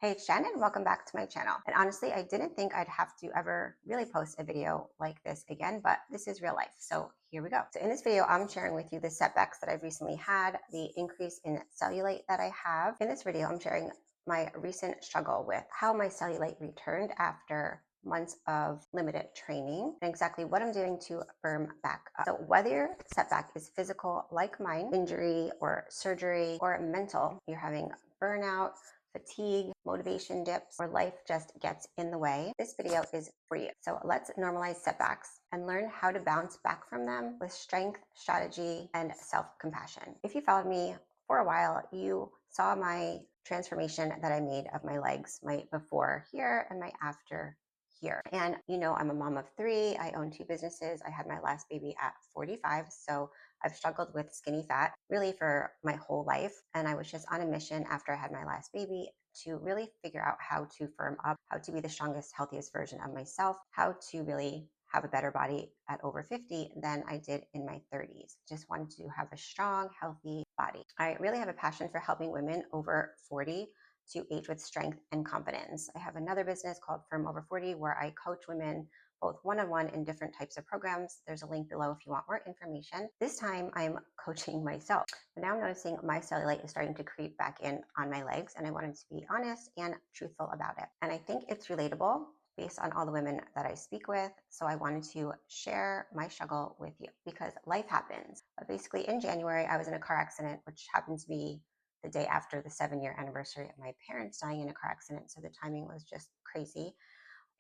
Hey, it's Jen, and welcome back to my channel. And honestly, I didn't think I'd have to ever really post a video like this again, but this is real life. So here we go. So in this video, I'm sharing with you the setbacks that I've recently had, the increase in cellulite that I have. In this video, I'm sharing my recent struggle with how my cellulite returned after months of limited training and exactly what I'm doing to firm back up. So whether your setback is physical like mine, injury or surgery, or mental, you're having burnout, fatigue, motivation dips, or life just gets in the way, this video is for you. So let's normalize setbacks and learn how to bounce back from them with strength, strategy, and self-compassion. If you followed me for a while, you saw my transformation that I made of my legs, my before here and my after here. And you know, I'm a mom of three. I own two businesses. I had my last baby at 45. So I've struggled with skinny fat really for my whole life. And I was just on a mission after I had my last baby to really figure out how to firm up, how to be the strongest, healthiest version of myself, how to really have a better body at over 50 than I did in my 30s. Just wanted to have a strong, healthy body. I really have a passion for helping women over 40 to age with strength and confidence. I have another business called Firm Over 40 where I coach women both one-on-one in different types of programs. There's a link below if you want more information. This time I'm coaching myself. But now I'm noticing my cellulite is starting to creep back in on my legs, and I wanted to be honest and truthful about it. And I think it's relatable based on all the women that I speak with. So I wanted to share my struggle with you because life happens. But basically in January, I was in a car accident, which happened to be the day after the 7-year anniversary of my parents dying in a car accident. So the timing was just crazy.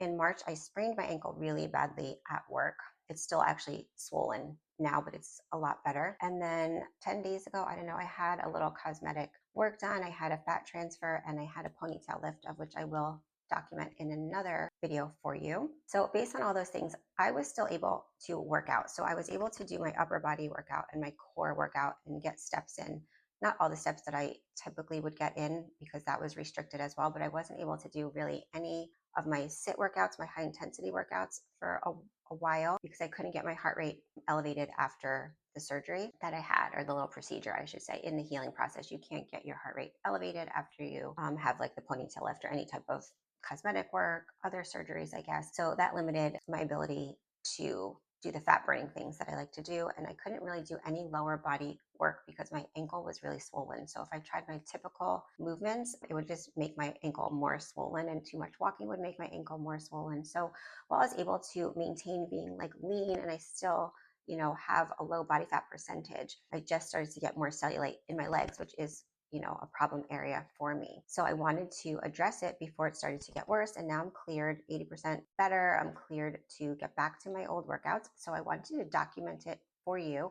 In March, I sprained my ankle really badly at work. It's still actually swollen now, but it's a lot better. And then 10 days ago, I don't know, I had a little cosmetic work done. I had a fat transfer and I had a ponytail lift, of which I will document in another video for you. So based on all those things, I was still able to work out. So I was able to do my upper body workout and my core workout and get steps in. Not all the steps that I typically would get in because that was restricted as well, but I wasn't able to do really any of my sit workouts, my high intensity workouts for a while because I couldn't get my heart rate elevated after the surgery that I had, or the little procedure, I should say, in the healing process. You can't get your heart rate elevated after you have like the ponytail lift or any type of cosmetic work, other surgeries, I guess. So that limited my ability to do the fat burning things that I like to do. And I couldn't really do any lower body work because my ankle was really swollen. So if I tried my typical movements, it would just make my ankle more swollen, and too much walking would make my ankle more swollen. So while I was able to maintain being like lean and I still, you know, have a low body fat percentage, I just started to get more cellulite in my legs, which is, you know, a problem area for me. So I wanted to address it before it started to get worse. And now I'm cleared 80% better. I'm cleared to get back to my old workouts. So I wanted to document it for you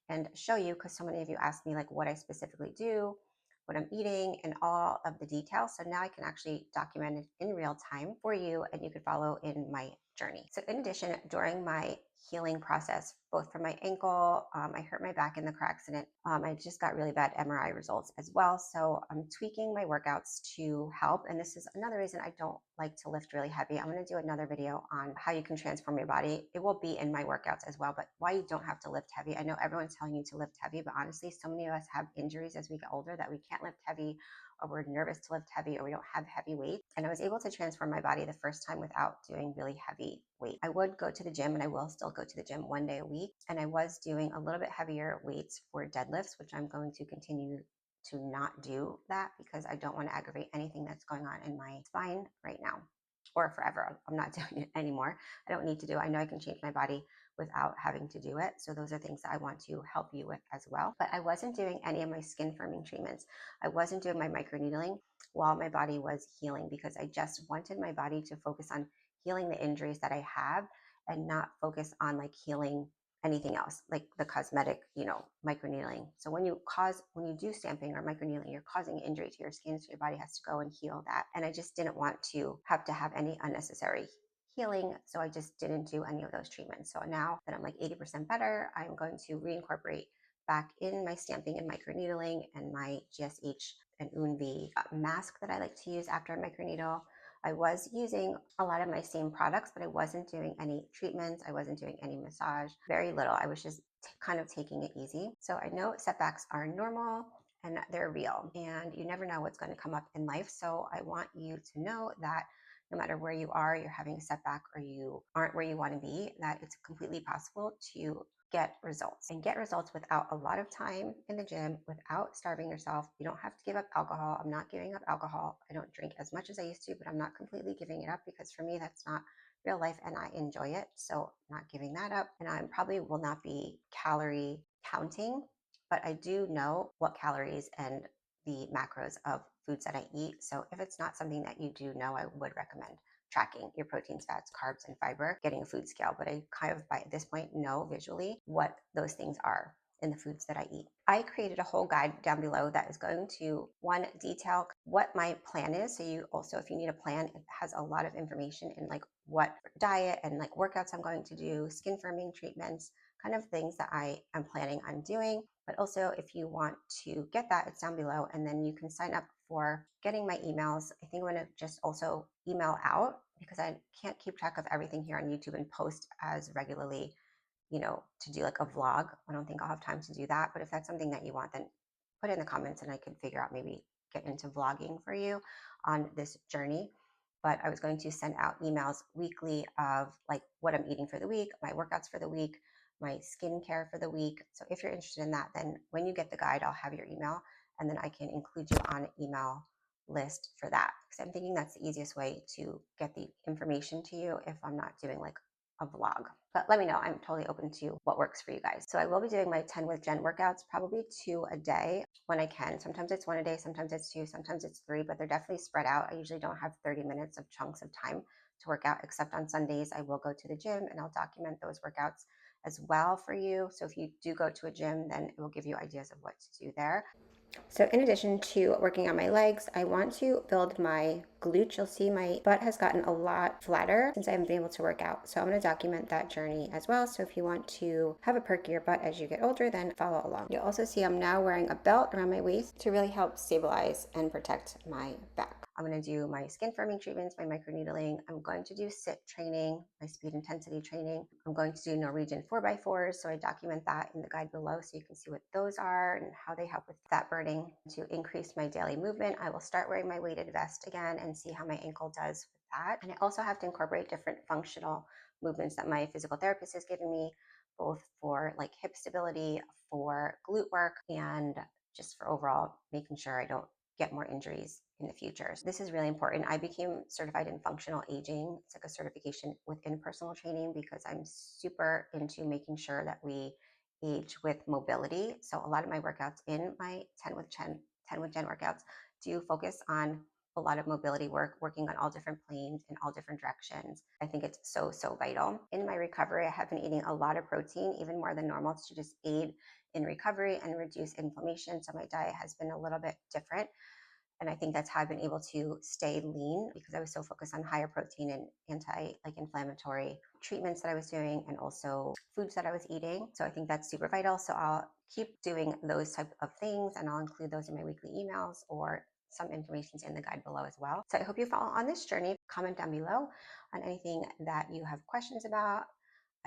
and show you, because so many of you asked me like what I specifically do, what I'm eating, and all of the details. So now I can actually document it in real time for you, and you could follow in my journey. So in addition, during my healing process, both for my ankle, I hurt my back in the car accident. I just got really bad MRI results as well. So I'm tweaking my workouts to help. And this is another reason I don't like to lift really heavy. I'm going to do another video on how you can transform your body. It will be in my workouts as well, but why you don't have to lift heavy. I know everyone's telling you to lift heavy, but honestly, so many of us have injuries as we get older that we can't lift heavy, or we're nervous to lift heavy, or we don't have heavy weight. And I was able to transform my body the first time without doing really heavy weight. I would go to the gym, and I will still go to the gym 1 day a week. And I was doing a little bit heavier weights for deadlifts, which I'm going to continue to not do that because I don't want to aggravate anything that's going on in my spine right now or forever. I'm not doing it anymore. I don't need to do it. I know I can change my body without having to do it. So those are things that I want to help you with as well. But I wasn't doing any of my skin firming treatments. I wasn't doing my microneedling while my body was healing because I just wanted my body to focus on healing the injuries that I have and not focus on like healing anything else, like the cosmetic, you know, microneedling. So when you do stamping or microneedling, you're causing injury to your skin, so your body has to go and heal that. And I just didn't want to have any unnecessary healing, so I just didn't do any of those treatments. So now that I'm like 80% better, I'm going to reincorporate back in my stamping and microneedling and my GSH and UNV mask that I like to use after a microneedle. I was using a lot of my same products, but I wasn't doing any treatments. I wasn't doing any massage, very little. I was just kind of taking it easy. So I know setbacks are normal and they're real, and you never know what's going to come up in life. So I want you to know that no matter where you are, you're having a setback or you aren't where you want to be, that it's completely possible to get results and get results without a lot of time in the gym, without starving yourself. You don't have to give up alcohol. I'm not giving up alcohol. I don't drink as much as I used to, but I'm not completely giving it up, because for me, that's not real life and I enjoy it. So I'm not giving that up. And I probably will not be calorie counting, but I do know what calories and the macros of foods that I eat. So if it's not something that you do know, I would recommend tracking your proteins, fats, carbs, and fiber, getting a food scale. But I kind of by this point know visually what those things are in the foods that I eat. I created a whole guide down below that is going to, one, detail what my plan is. So you also, if you need a plan, it has a lot of information in like what diet and like workouts I'm going to do, skin firming treatments, kind of things that I am planning on doing. But also, if you want to get that, it's down below, and then you can sign up for getting my emails. I think I'm going to just also email out, because I can't keep track of everything here on YouTube and post as regularly, to do like a vlog. I don't think I'll have time to do that. But if that's something that you want, then put it in the comments and I can figure out, maybe get into vlogging for you on this journey. But I was going to send out emails weekly of like what I'm eating for the week, my workouts for the week, my skincare for the week. So if you're interested in that, then when you get the guide, I'll have your email, and then I can include you on an email list for that, because I'm thinking that's the easiest way to get the information to you if I'm not doing like a vlog. But let me know. I'm totally open to what works for you guys. So I will be doing my 10 with Jen workouts, probably 2 a day when I can. Sometimes it's 1 a day, sometimes it's 2, sometimes it's 3, but they're definitely spread out. I usually don't have 30 minutes of chunks of time to work out, except on Sundays. I will go to the gym and I'll document those workouts as well for you. So if you do go to a gym, then it will give you ideas of what to do there. So in addition to working on my legs, I want to build my glutes. You'll see my butt has gotten a lot flatter since I haven't been able to work out. So I'm going to document that journey as well. So if you want to have a perkier butt as you get older, then follow along. You'll also see I'm now wearing a belt around my waist to really help stabilize and protect my back. I'm going to do my skin firming treatments, my microneedling. I'm going to do sit training, my speed intensity training. I'm going to do Norwegian 4x4s. So I document that in the guide below so you can see what those are and how they help with fat burning. To increase my daily movement, I will start wearing my weighted vest again and see how my ankle does with that. And I also have to incorporate different functional movements that my physical therapist has given me, both for like hip stability, for glute work, and just for overall making sure I don't get more injuries in the future. So this is really important. I became certified in functional aging. It's like a certification within personal training, because I'm super into making sure that we age with mobility. So a lot of my workouts in my 10 with Jen workouts do focus on a lot of mobility work, working on all different planes in all different directions. I think it's so, so vital. In my recovery, I have been eating a lot of protein, even more than normal, to just aid in recovery and reduce inflammation. So my diet has been a little bit different. And I think that's how I've been able to stay lean, because I was so focused on higher protein and anti-inflammatory treatments that I was doing, and also foods that I was eating. So I think that's super vital. So I'll keep doing those type of things, and I'll include those in my weekly emails, or some information's in the guide below as well. So I hope you follow on this journey. Comment down below on anything that you have questions about.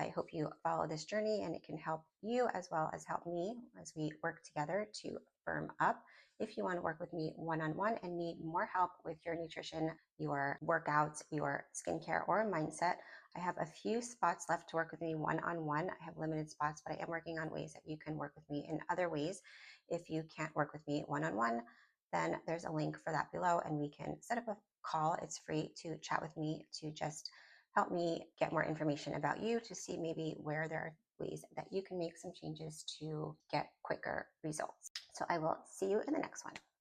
I hope you follow this journey and it can help you as well as help me as we work together to firm up. If you want to work with me one-on-one and need more help with your nutrition, your workouts, your skincare, or mindset, I have a few spots left to work with me one-on-one. I have limited spots, but I am working on ways that you can work with me in other ways. If you can't work with me one-on-one, then there's a link for that below, and we can set up a call. It's free to chat with me to just help me get more information about you, to see maybe where there are ways that you can make some changes to get quicker results. So I will see you in the next one.